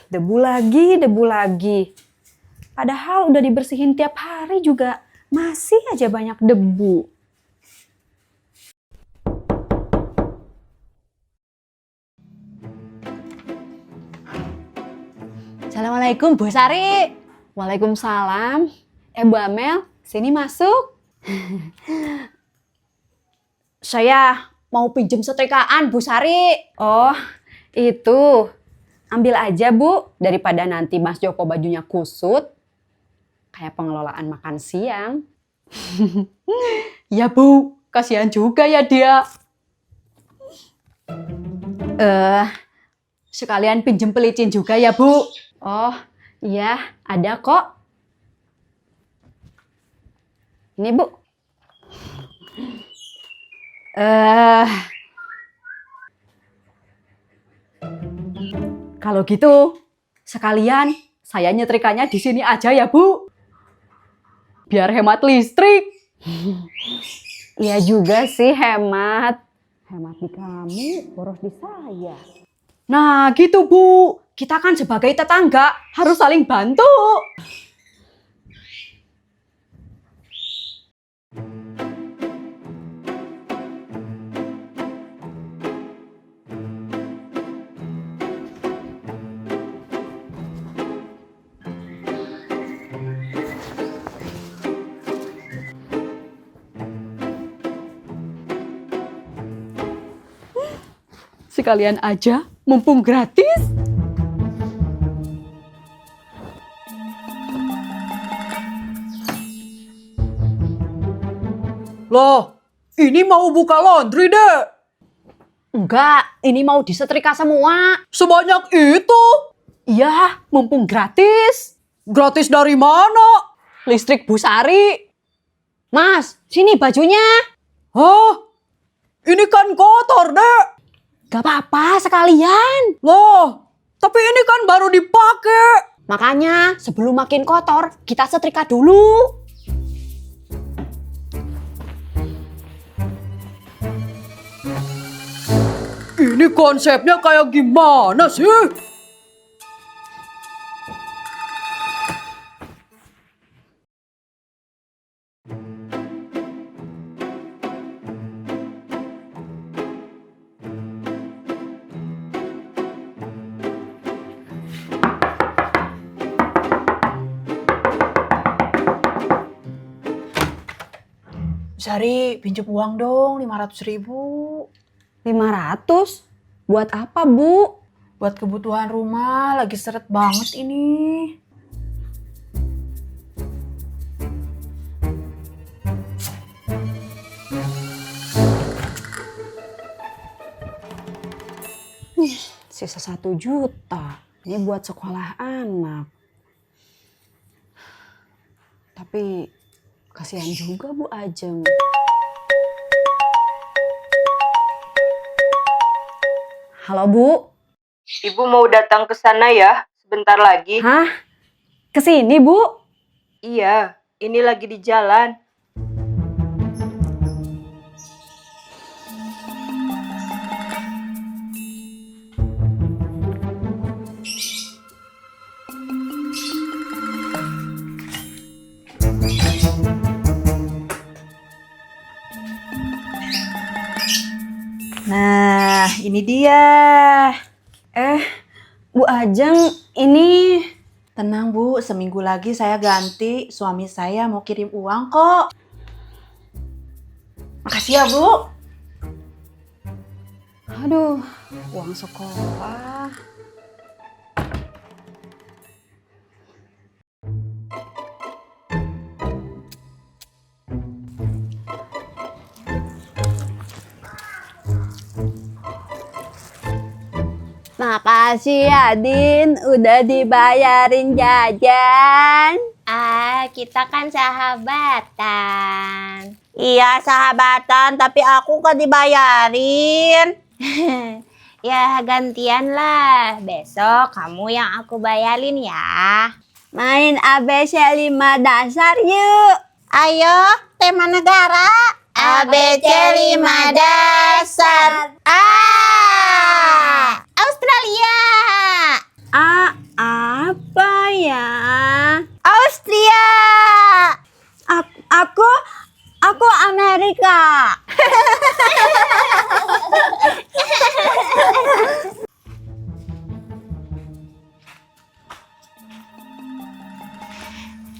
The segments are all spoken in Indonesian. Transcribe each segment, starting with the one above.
Debu lagi, debu lagi. Padahal udah dibersihin tiap hari juga masih aja banyak debu. Assalamualaikum Bu Sari. Waalaikumsalam. Bu Amel, sini masuk. Saya mau pinjem setrikaan Bu Sari. Oh, itu. Ambil aja Bu, daripada nanti Mas Joko bajunya kusut. Kayak pengelolaan makan siang. Ya Bu, kasihan juga ya dia. Sekalian pinjem pelicin juga ya Bu. Oh, iya, ada kok. Ini Bu. Kalau gitu, sekalian saya nyetrikanya di sini aja ya Bu. Biar hemat listrik. Iya juga sih hemat. Hemat di kamu, boros di saya. Nah gitu Bu, kita kan sebagai tetangga harus saling bantu. Sekalian aja, mumpung gratis. Loh, ini mau buka laundry deh. Enggak, ini mau disetrika semua. Sebanyak itu? Iya, mumpung gratis. Gratis dari mana? Listrik Bu Sari. Mas, sini bajunya. Hah? Ini kan kotor deh. Gak apa-apa, sekalian. Loh, tapi ini kan baru dipakai. Makanya, sebelum makin kotor, kita setrika dulu. Ini konsepnya kayak gimana sih? Sari, pinjam uang dong 500.000. 500? Buat apa, Bu? Buat kebutuhan rumah, lagi seret banget ini. Sisa 1 juta. Ini buat sekolah anak. Tapi kasihan juga Bu Ajeng. Halo Bu. Ibu mau datang ke sana ya, sebentar lagi. Hah? Kesini Bu? Iya, ini lagi di jalan. Nah, ini dia. Bu Ajeng, ini... Tenang Bu, seminggu lagi saya ganti. Suami saya mau kirim uang kok. Makasih ya Bu. Aduh, uang sekolah. Makasih ya, Din. Udah dibayarin jajan. Kita kan sahabatan. Iya, sahabatan. Tapi aku gak dibayarin. Ya gantian lah. Besok kamu yang aku bayarin ya. Main ABC 5 dasar yuk. Ayo, tema negara. ABC 5 dasar. Australia. A, A, ya? Austria. Aku Amerika.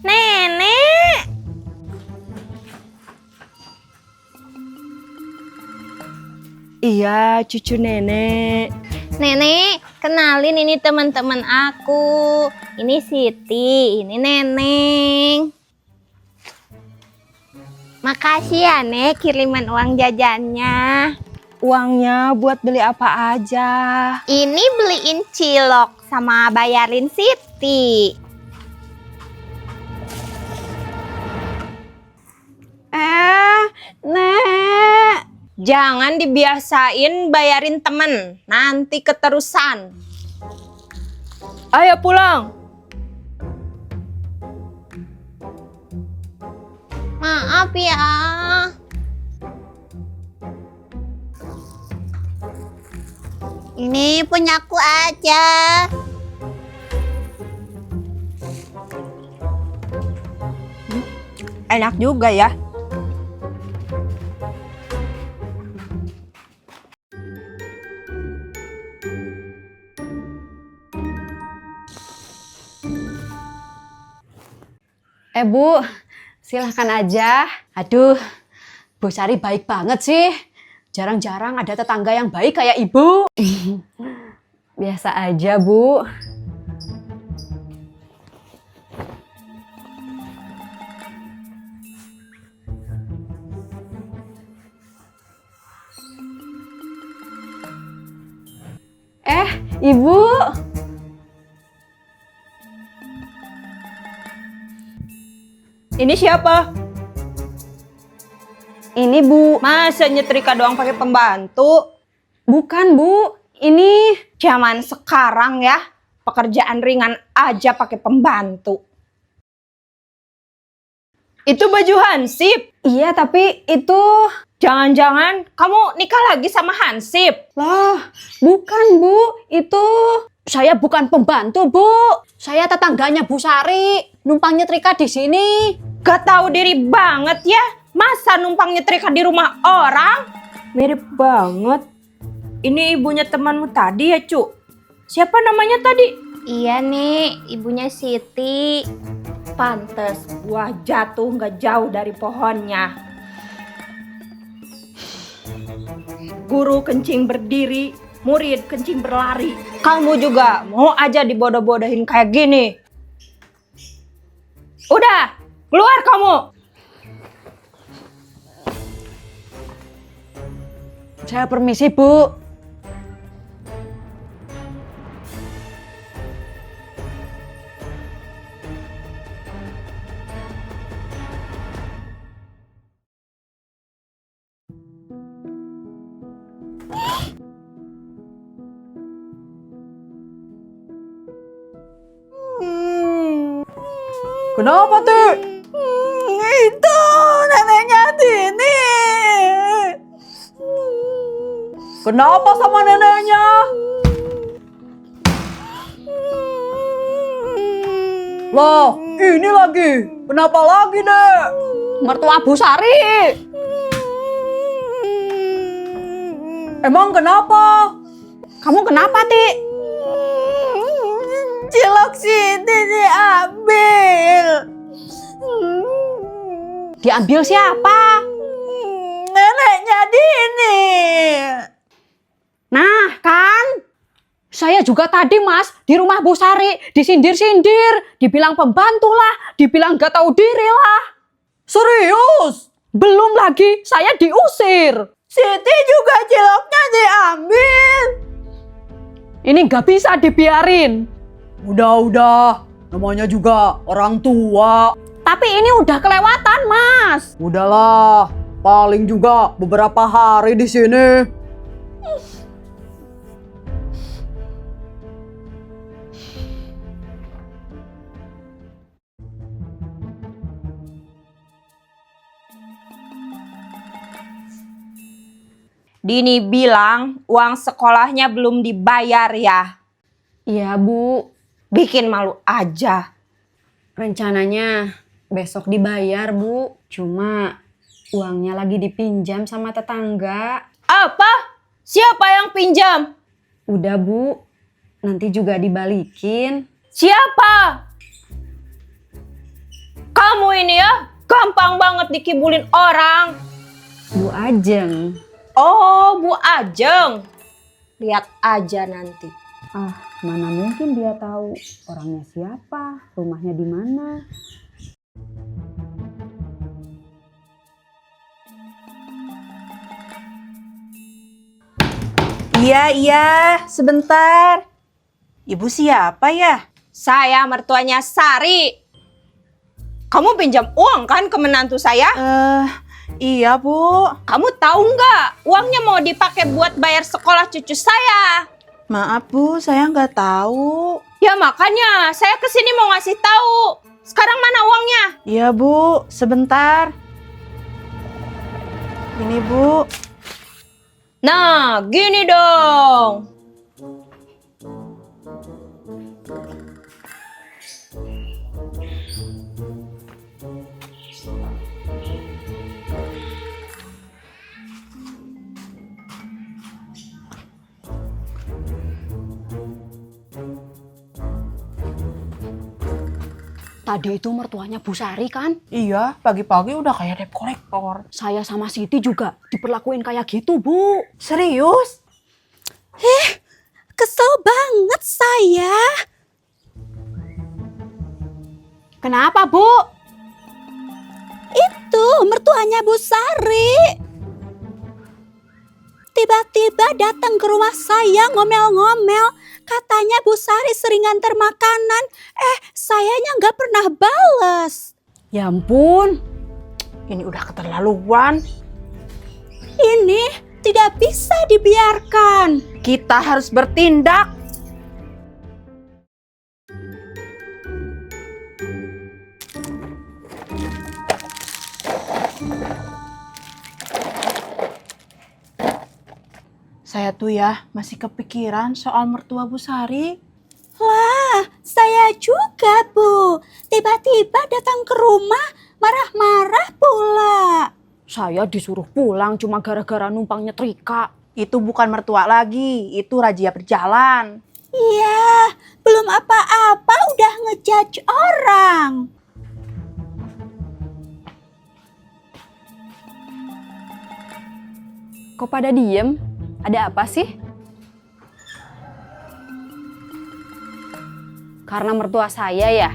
Nenek. Iya, cucu nenek. Nenek, kenalin ini teman-teman aku. Ini Siti, ini Neneng. Makasih ya, Nek, kiriman uang jajannya. Uangnya buat beli apa aja? Ini beliin cilok sama bayarin Siti. Nek. Jangan dibiasain bayarin temen, nanti keterusan. Ayo pulang. Maaf ya. Ini punyaku aja. Enak juga ya. Bu, silahkan aja. Aduh, Bu Sari baik banget sih. Jarang-jarang ada tetangga yang baik kayak Ibu. Biasa aja, Bu. Ibu. Ini siapa? Ini Bu. Masa nyetrika doang pakai pembantu? Bukan, Bu. Ini Zaman sekarang ya, pekerjaan ringan aja pakai pembantu. Itu baju Hansip. iya, tapi itu Jangan-jangan kamu nikah lagi sama Hansip? loh, bukan, Bu. Itu saya bukan pembantu, Bu. Saya tetangganya Bu Sari, numpang nyetrika di sini. Gak tahu diri banget ya. Masa numpang nyetrika di rumah orang? Mirip banget. Ini ibunya temanmu tadi ya, Cuk? Siapa namanya tadi? Iya nih, ibunya Siti. Pantes buah jatuh nggak jauh dari pohonnya. Guru kencing berdiri, murid kencing berlari. Kamu juga mau aja dibodoh-bodohin kayak gini. Udah, keluar kamu. Saya permisi, Bu. Kenapa, Ti? Itu neneknya Tini. Kenapa sama neneknya? Loh, ini lagi. Kenapa lagi, Dek? Mertua Bu Sari. Emang kenapa? Kamu kenapa, Ti? Cilok Siti diambil. Diambil siapa? Neneknya Dini. Nah, kan? Saya juga tadi, Mas, di rumah Bu Sari, disindir-sindir, dibilang pembantu lah, dibilang gak tahu diri lah. Serius? Belum lagi, saya diusir. Siti juga ciloknya diambil. Ini gak bisa dibiarin. Udah. Namanya juga orang tua. Tapi ini udah kelewatan, Mas. Udahlah, paling juga beberapa hari di sini. Dini bilang uang sekolahnya belum dibayar ya. Iya, Bu. Bikin malu aja. Rencananya besok dibayar, Bu. Cuma uangnya lagi dipinjam sama tetangga. Apa? Siapa yang pinjam? Udah, Bu. Nanti juga dibalikin. Siapa? Kamu ini ya gampang banget dikibulin orang. Bu Ajeng. Oh, Bu Ajeng. Lihat aja nanti. Ah, mana mungkin dia tahu orangnya siapa, rumahnya di mana. Iya, sebentar. Ibu siapa ya? Saya mertuanya Sari. Kamu pinjam uang kan ke menantu saya? Iya Bu. Kamu tahu nggak uangnya mau dipakai buat bayar sekolah cucu saya? Maaf Bu, saya nggak tahu. Ya makanya saya kesini mau ngasih tahu. Sekarang mana uangnya? Iya Bu, sebentar. Ini Bu. Nah, gini dong. Tadi itu mertuanya Bu Sari kan? Iya, pagi-pagi udah kayak debt collector. Saya sama Siti juga diperlakuin kayak gitu, Bu. Serius? Kesel banget saya. Kenapa, Bu? Itu mertuanya Bu Sari. Tiba-tiba datang ke rumah saya ngomel-ngomel. Katanya Bu Sari sering nganter makanan. Sayanya nggak pernah bales. Ya ampun. Ini udah keterlaluan. Ini tidak bisa dibiarkan. Kita harus bertindak. Saya tuh ya masih kepikiran soal mertua Bu Sari. Wah, saya juga, Bu. Tiba-tiba datang ke rumah, marah-marah pula. Saya disuruh pulang cuma gara-gara numpang nyetrika. Itu bukan mertua lagi, itu razia berjalan. Iya, belum apa-apa udah ngejudge orang. Kok pada diem? Ada apa sih? Karena mertua saya ya?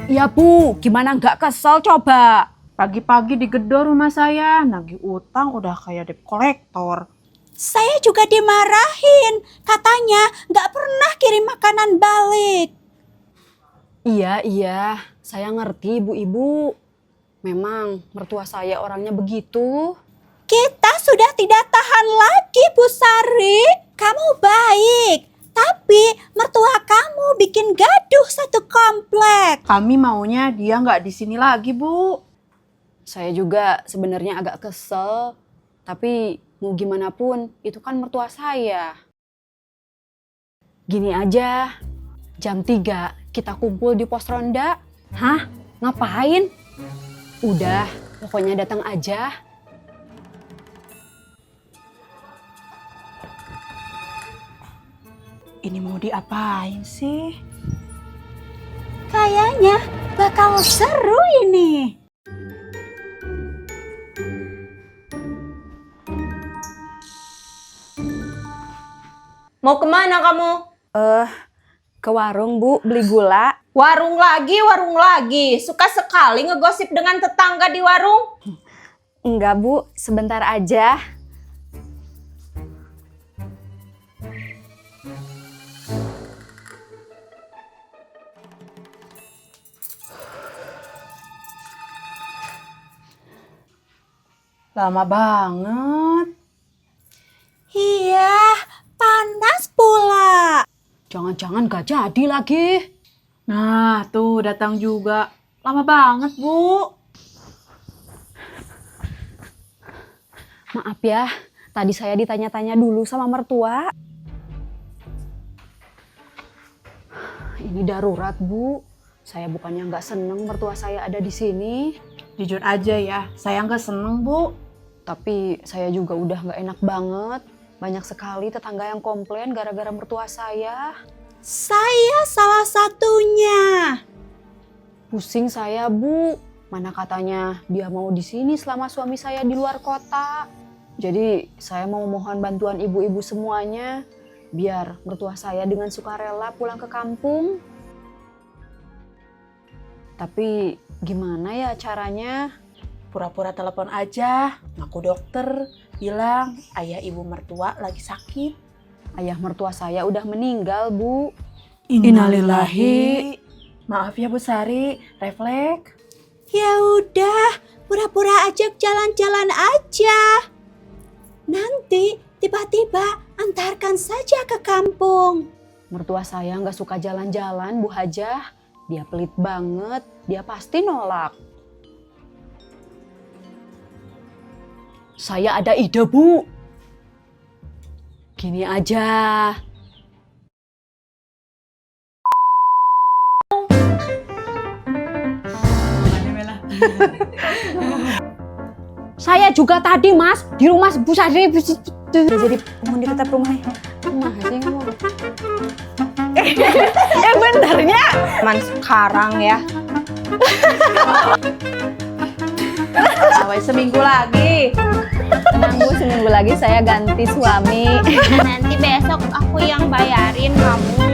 Ya Bu, gimana nggak kesel coba? Pagi-pagi digedor rumah saya, nagih utang udah kayak debt collector. Saya juga dimarahin. Katanya nggak pernah kirim makanan balik. Iya, saya ngerti ibu-ibu. Memang mertua saya orangnya begitu. Kita sudah tidak tahan lagi, Bu Sari. Kamu baik, tapi mertua kamu bikin gaduh satu komplek. Kami maunya dia nggak di sini lagi, Bu. Saya juga sebenarnya agak kesel. Tapi mau gimana pun, itu kan mertua saya. Gini aja, jam 3 kita kumpul di pos ronda. Hah? Ngapain? Udah, pokoknya datang aja. Ini mau diapain sih? Kayaknya bakal seru ini. Mau kemana kamu? Ke warung Bu, beli gula. Warung lagi. Suka sekali ngegosip dengan tetangga di warung. Enggak Bu, sebentar aja. Lama banget. Iya, panas pula. Jangan-jangan gak jadi lagi. Nah, tuh datang juga. Lama banget, Bu. Maaf ya, tadi saya ditanya-tanya dulu sama mertua. Ini darurat, Bu. Saya bukannya nggak seneng mertua saya ada di sini. Jujur aja ya, saya nggak seneng, Bu. Tapi saya juga udah nggak enak banget. Banyak sekali tetangga yang komplain gara-gara mertua saya. Saya salah satunya. Pusing saya, Bu. Mana katanya dia mau di sini selama suami saya di luar kota. Jadi saya mau mohon bantuan ibu-ibu semuanya biar mertua saya dengan sukarela pulang ke kampung. Tapi gimana ya caranya? Pura-pura telepon aja, ngaku dokter, bilang ayah ibu mertua lagi sakit. Ayah mertua saya udah meninggal, Bu. Innalillahi. Maaf ya Bu Sari, refleks. Ya udah, pura-pura ajak jalan-jalan aja. Nanti tiba-tiba antarkan saja ke kampung. Mertua saya nggak suka jalan-jalan, Bu Hajah. Dia pelit banget, dia pasti nolak. Saya ada ide, Bu. Gini aja. Saya juga tadi, Mas, di rumah Bu Sari. Jadi mau tetap rumahnya. Rumah sih ngomong. Benernya man sekarang ya. Awal seminggu lagi. Tenang Bu, seminggu lagi saya ganti suami. Nanti besok aku yang bayarin kamu.